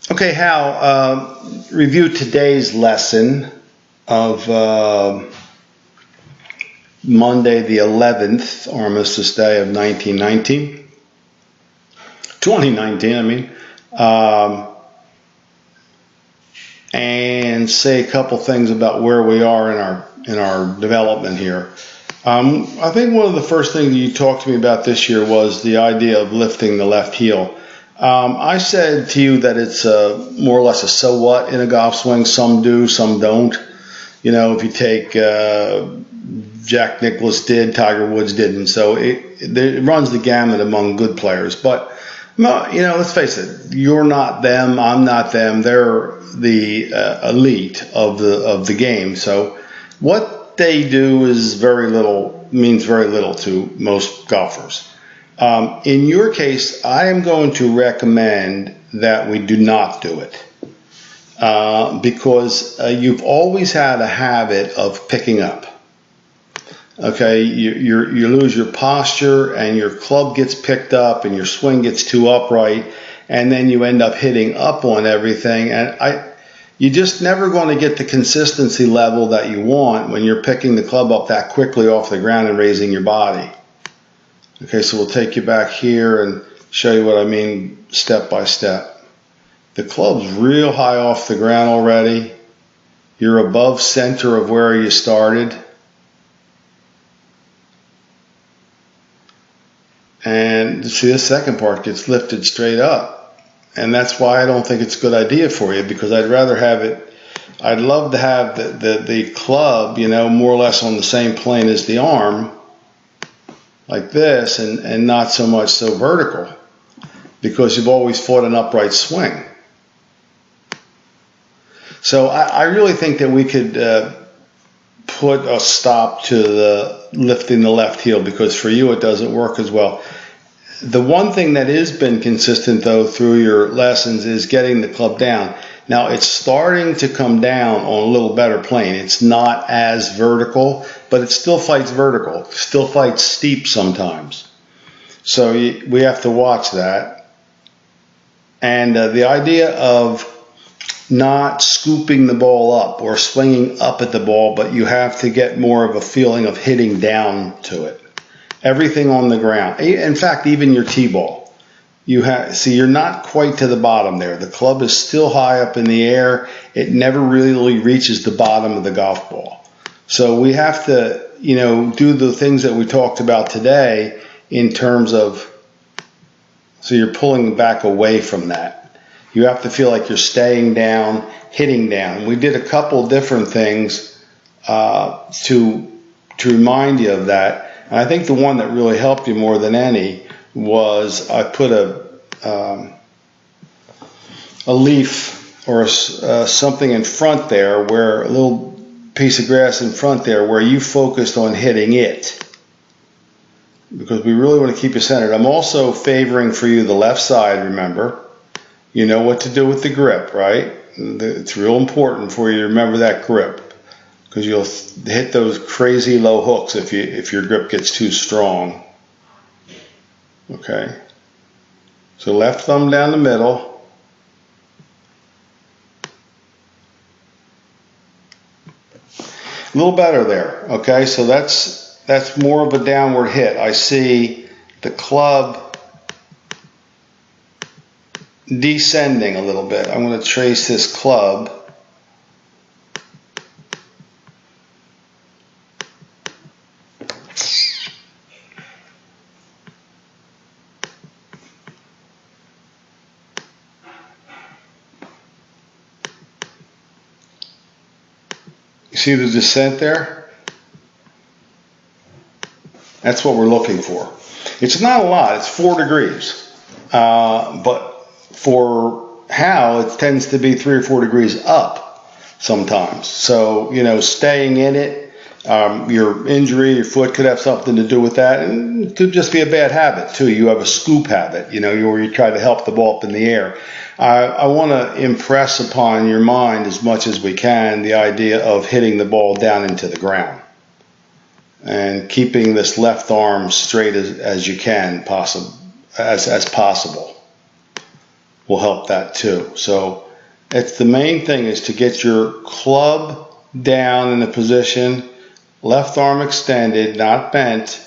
Okay, Hal, review today's lesson of Monday the 11th, Armistice Day of 2019, I mean, and say a couple things about where we are in our development here. I think one of the first things you talked to me about this year was the idea of lifting the left heel. I said to you that it's more or less a so what in a golf swing. Some do, some don't. You know, if you take Jack Nicklaus did, Tiger Woods didn't. So it runs the gamut among good players. But, you know, let's face it. You're not them. I'm not them. They're the elite of the game. So what they do is means very little to most golfers. In your case, I am going to recommend that we do not do it because you've always had a habit of picking up. Okay, you lose your posture and your club gets picked up and your swing gets too upright, and then you end up hitting up on everything. And you're just never going to get the consistency level that you want when you're picking the club up that quickly off the ground and raising your body. Okay, so we'll take you back here and show you what I mean step by step. The club's real high off the ground already. You're above center of where you started. And see, the second part gets lifted straight up. And that's why I don't think it's a good idea for you, because I'd love to have the club, you know, more or less on the same plane as the arm, like this, and not so much so vertical, because you've always fought an upright swing. So I really think that we could put a stop to the lifting the left heel, because for you it doesn't work as well. The one thing that has been consistent, though, through your lessons is getting the club down. Now, it's starting to come down on a little better plane. It's not as vertical, but it still fights vertical. It still fights steep sometimes. So we have to watch that. And the idea of not scooping the ball up or swinging up at the ball, but you have to get more of a feeling of hitting down to it. Everything on the ground. In fact, even your tee ball. You're not quite to the bottom there. The club is still high up in the air. It never really reaches the bottom of the golf ball. So we have to, you know, do the things that we talked about today in terms of, so you're pulling back away from that. You have to feel like you're staying down, hitting down. We did a couple different things to remind you of that. And I think the one that really helped you more than any was I put a leaf or something in front there, where a little piece of grass in front there, where you focused on hitting it, because we really want to keep you centered. I'm also favoring for you the left side. Remember, you know what to do with the grip, right? It's real important for you to remember that grip, because you'll hit those crazy low hooks if your grip gets too strong. Okay, so left thumb down the middle. A little better there. Okay, so that's more of a downward hit. I see the club descending a little bit. I'm going to trace this club. See the descent there? That's what we're looking for. It's not a lot. It's 4 degrees. But for Hal, it tends to be 3 or 4 degrees up sometimes. So, you know, staying in it, your injury, your foot could have something to do with that. And it could just be a bad habit, too. You have a scoop habit, you know, where you try to help the ball up in the air. I want to impress upon your mind as much as we can the idea of hitting the ball down into the ground and keeping this left arm straight as you can, as possible. will help that too. So it's the main thing is to get your club down in a position, left arm extended, not bent,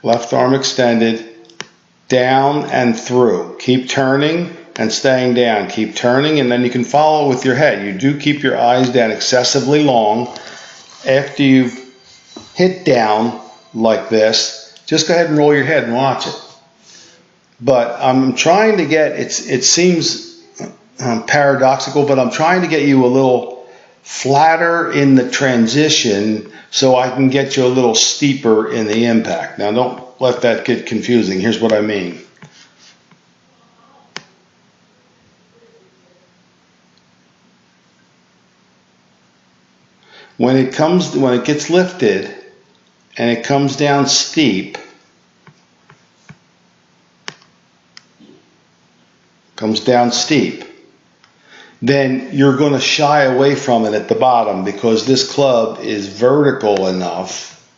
left arm extended, down and through. Keep turning and staying down. Keep turning, and then you can follow with your head. You do keep your eyes down excessively long. After you've hit down like this, just go ahead and roll your head and watch it. But I'm trying to get, it seems paradoxical, but I'm trying to get you a little flatter in the transition so I can get you a little steeper in the impact. Now don't let that get confusing. Here's what I mean. When it gets lifted and it comes down steep, then you're going to shy away from it at the bottom because this club is vertical enough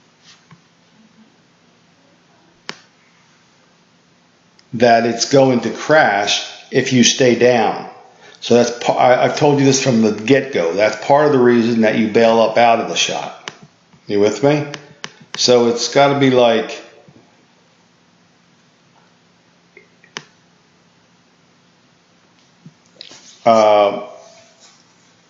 that it's going to crash if you stay down. So that's I've told you this from the get-go. That's part of the reason that you bail up out of the shot. You with me? So it's got to be like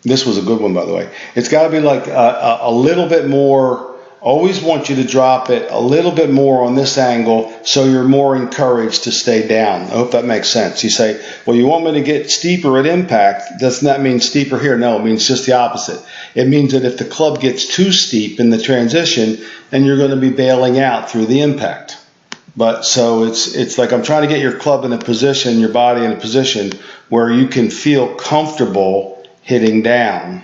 this was a good one, by the way. It's got to be like a little bit more. Always want you to drop it a little bit more on this angle so you're more encouraged to stay down. I hope that makes sense. You say, well, you want me to get steeper at impact. Doesn't that mean steeper here? No, it means just the opposite. It means that if the club gets too steep in the transition, then you're going to be bailing out through the impact. But so it's like I'm trying to get your club in a position, your body in a position where you can feel comfortable hitting down.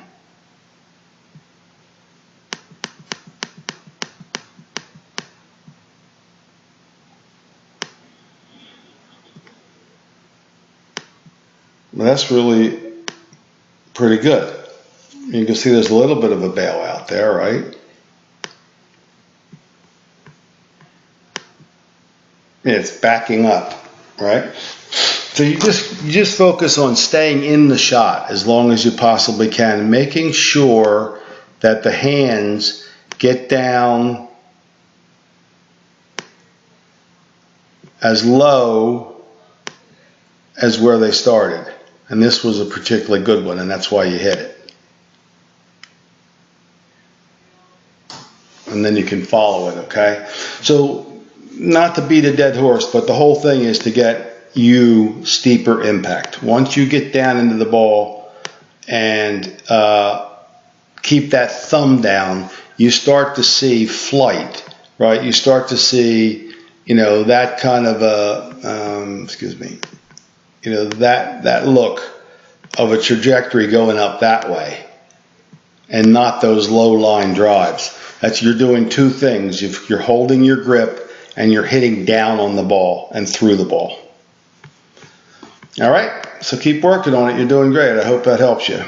Well, that's really pretty good. You can see there's a little bit of a bail out there, right? It's backing up, right? So you just focus on staying in the shot as long as you possibly can, making sure that the hands get down as low as where they started. And this was a particularly good one, and that's why you hit it. And then you can follow it, okay? So not to beat a dead horse, but the whole thing is to get you steeper impact. Once you get down into the ball and keep that thumb down, you start to see flight, right? You start to see, that kind of that look of a trajectory going up that way and not those low line drives. You're doing two things. You're holding your grip and you're hitting down on the ball and through the ball. All right, so keep working on it. You're doing great. I hope that helps you.